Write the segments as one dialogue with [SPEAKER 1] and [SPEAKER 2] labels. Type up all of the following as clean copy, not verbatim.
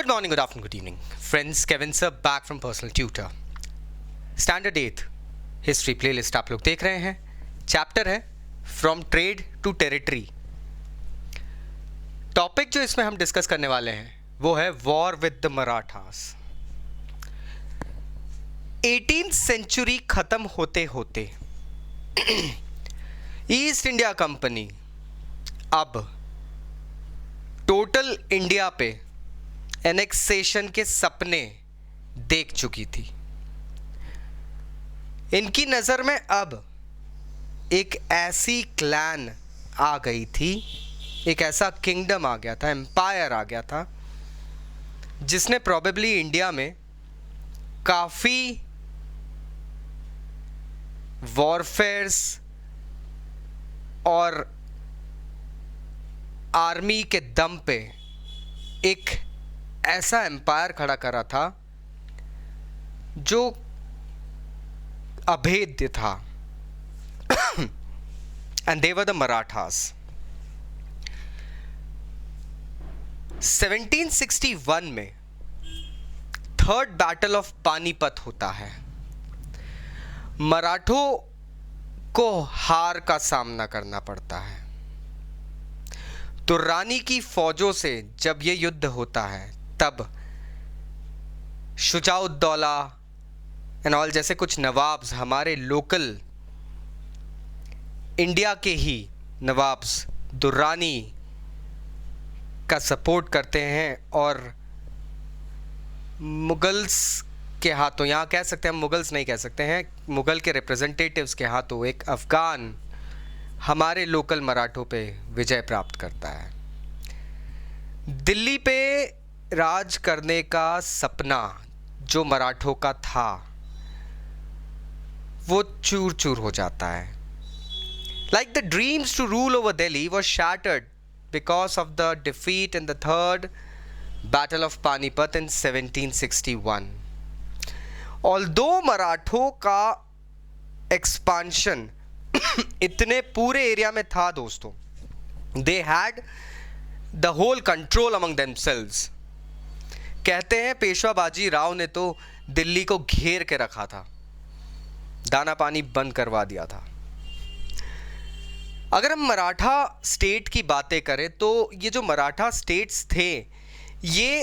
[SPEAKER 1] Good morning, good afternoon, good evening. Friends, Kevin sir back from Personal Tutor. Standard 8 history playlist आप लोग देख रहे हैं. Chapter है from trade to territory. Topic जो इसमें हम डिस्कस करने वाले हैं वो है war with the Marathas. 18th century खत्म होते होते ईस्ट इंडिया कंपनी अब टोटल इंडिया पे एनेक्सेशन के सपने देख चुकी थी. इनकी नज़र में अब एक ऐसी क्लैन आ गई थी, एक ऐसा किंगडम आ गया था, एम्पायर आ गया था, जिसने प्रोबेबली इंडिया में काफ़ी वॉरफेयर्स और आर्मी के दम पे एक ऐसा एम्पायर खड़ा करा था जो अभेद्य था. And they were the Marathas. 1761 में थर्ड बैटल ऑफ पानीपत होता है. मराठों को हार का सामना करना पड़ता है. तो रानी की फौजों से जब ये युद्ध होता है तब शुजाउद्दौला एंड ऑल जैसे कुछ नवाब्स, हमारे लोकल इंडिया के ही नवाब्स दुर्रानी का सपोर्ट करते हैं और मुगल्स के हाथों, यहाँ कह सकते हैं, मुगल्स नहीं कह सकते हैं, मुगल के रिप्रेजेंटेटिव्स के हाथों एक अफगान हमारे लोकल मराठों पे विजय प्राप्त करता है. दिल्ली पे राज करने का सपना जो मराठों का था वो चूर चूर हो जाता है. Like the dreams to rule over Delhi was shattered because of the defeat in the third battle of Panipat in 1761. Although मराठों का एक्सपांशन इतने पूरे एरिया में था दोस्तों, they had the whole control among themselves. कहते हैं पेशवा बाजी राव ने तो दिल्ली को घेर के रखा था, दाना पानी बंद करवा दिया था. अगर हम मराठा स्टेट की बातें करें तो ये जो मराठा स्टेट्स थे ये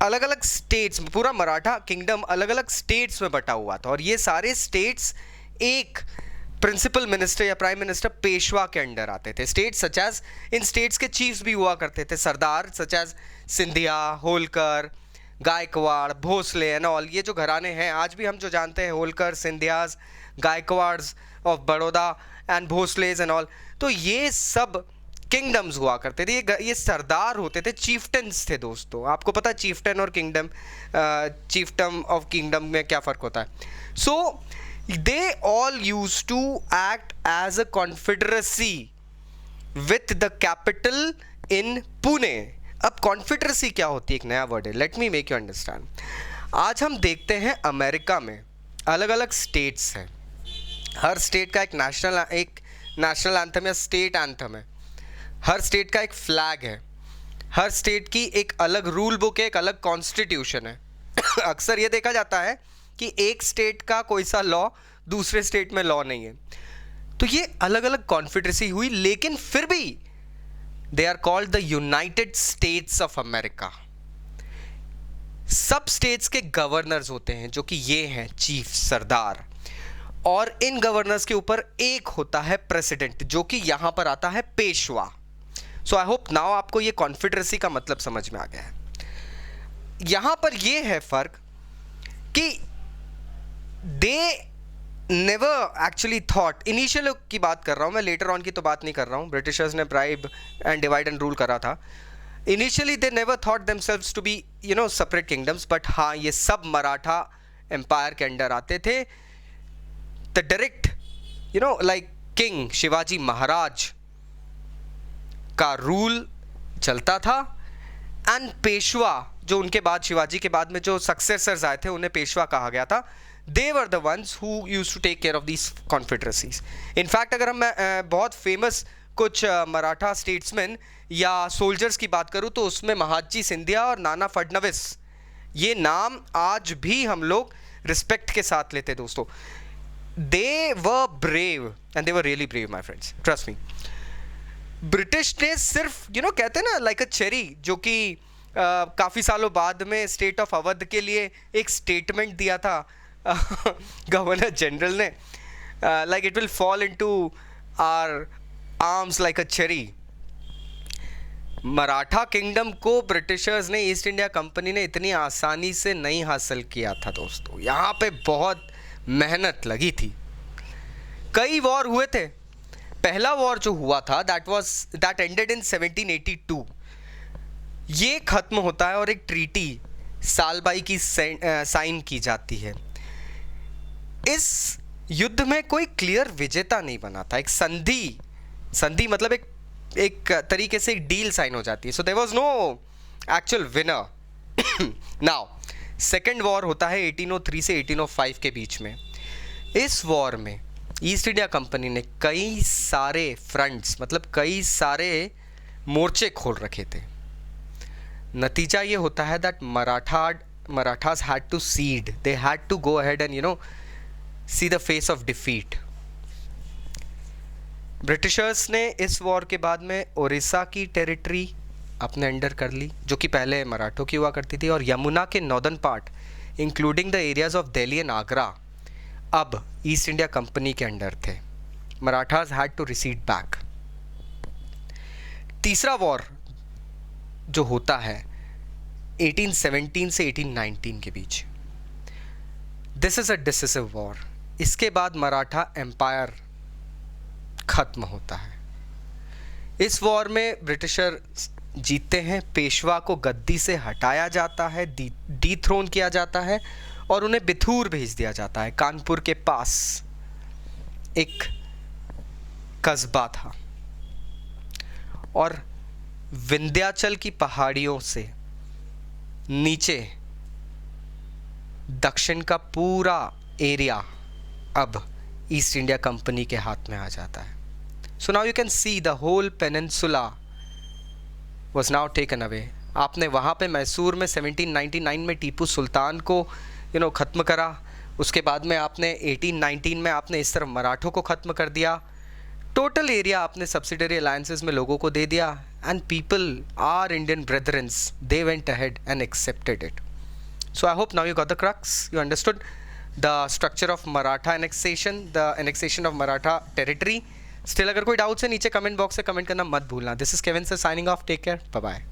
[SPEAKER 1] अलग अलग स्टेट्स, पूरा मराठा किंगडम अलग अलग स्टेट्स में बटा हुआ था. और ये सारे स्टेट्स एक प्रिंसिपल मिनिस्टर या प्राइम मिनिस्टर पेशवा के अंडर आते थे. स्टेट्स सच एज, इन स्टेट्स के चीफ्स भी हुआ करते थे, Sardar such as Scindia, Holkar, Gaekwad, Bhosale and all. ये जो घराने हैं आज भी हम जो जानते हैं, Holkar, Scindias, Gaekwads of Baroda and Bhosales and all, तो ये सब किंगडम्स हुआ करते थे. ये सरदार होते थे, चीफ्टन्स थे दोस्तों. आपको पता है चीफ्टन और किंगडम, चीफ्टम ऑफ किंगडम में क्या फ़र्क होता है. सो they all used to act as a confederacy with the capital in Pune. अब कॉन्फेडरेसी क्या होती है, एक नया वर्ड है, let me make you understand. आज हम देखते हैं अमेरिका में अलग अलग स्टेट्स हैं, हर स्टेट का एक नेशनल एंथम या स्टेट एंथम है, हर स्टेट का एक फ्लैग है, हर स्टेट की एक अलग रूल बुक है, एक अलग कॉन्स्टिट्यूशन है. अक्सर ये देखा जाता है कि एक स्टेट का कोई सा लॉ दूसरे स्टेट में लॉ नहीं है. तो ये अलग अलग कॉन्फेडरेसी हुई, लेकिन फिर भी they are called the United States of America. सब स्टेट्स के गवर्नर्स होते हैं जो कि ये हैं चीफ, सरदार, और इन गवर्नर्स के ऊपर एक होता है प्रेसिडेंट जो कि यहां पर आता है पेशवा. सो आई होप नाउ आपको ये कॉन्फेडरेसी का मतलब समझ में आ गया है. यहां पर ये है फर्क कि they never actually thought, initial की बात कर रहा हूँ मैं, लेटर ऑन की तो बात नहीं कर रहा हूँ. ब्रिटिशर्स ने bribe and divide and rule करा था. Initially they never thought themselves to be separate kingdoms, but हाँ ये सब मराठा एम्पायर के अंडर आते थे. The direct like king Shivaji Maharaj का रूल चलता था. एंड पेशवा जो उनके बाद, शिवाजी के बाद में जो सक्सेसर्स आए थे उन्हें पेशवा कहा गया था. they were the ones who used to take care of these confederacies. In fact अगर हम बहुत फेमस कुछ मराठा स्टेट्समैन या सोल्जर्स की बात करूं तो उसमें महादजी सिंधिया और नाना फडणवीस, ये नाम आज भी हम लोग रिस्पेक्ट के साथ लेते दोस्तों. They were brave and they were really brave my friends, trust me. British ने सिर्फ कहते हैं ना लाइक अ चेरी, जो कि काफ़ी सालों बाद में स्टेट ऑफ अवध के लिए एक स्टेटमेंट दिया था गवर्नर जनरल ने, like it will fall into our arms like a cherry. Maratha kingdom को ब्रिटिशर्स ने, ईस्ट इंडिया कंपनी ने इतनी आसानी से नहीं हासिल किया था दोस्तों. यहाँ पे बहुत मेहनत लगी थी. कई वॉर हुए थे. पहला वॉर जो हुआ था दैट एंडेड इन 1782. ये खत्म होता है और एक ट्रीटी सालबाई की साइन की जाती है. इस युद्ध में कोई क्लियर विजेता नहीं बना था. एक संधि मतलब एक तरीके से एक डील साइन हो जाती है. So there was no actual winner. Now second war होता है 1803 से 1805 के बीच में. इस वॉर में ईस्ट इंडिया कंपनी ने कई सारे फ्रंट्स, मतलब कई सारे मोर्चे खोल रखे थे. नतीजा ये होता है that Marathas had to cede, they had to go ahead and see the face of defeat. Britishers ने इस वॉर के बाद में ओडिशा की टेरिटरी अपने अंडर कर ली, जो कि पहले मराठों की हुआ करती थी, और यमुना के northern part including the areas of Delhi and Agra अब ईस्ट इंडिया कंपनी के अंडर थे. Marathas had to recede back. तीसरा वॉर जो होता है 1817 से 1819 के बीच, this is a decisive war. इसके बाद मराठा एम्पायर खत्म होता है. इस वॉर में ब्रिटिशर जीतते हैं. पेशवा को गद्दी से हटाया जाता है, डीथ्रोन किया जाता है और उन्हें बिथूर भेज दिया जाता है. कानपुर के पास एक कस्बा था और विंध्याचल की पहाड़ियों से नीचे दक्षिण का पूरा एरिया अब ईस्ट इंडिया कंपनी के हाथ में आ जाता है. So now you can see the whole peninsula was now taken away. आपने वहाँ पे मैसूर में 1799 में टीपू सुल्तान को ख़त्म करा. उसके बाद में आपने 1819 में आपने इस तरफ मराठों को ख़त्म कर दिया. टोटल एरिया आपने सब्सिडरी अलायंसेस में लोगों को दे दिया. And people are Indian brethrens, they went ahead and accepted it. So I hope now you got the crux, you understood the structure of Maratha annexation, the annexation of Maratha territory. Still अगर कोई doubts है नीचे comment box से comment करना मत भूलना. This is Kevin sir signing off. Take care, bye bye.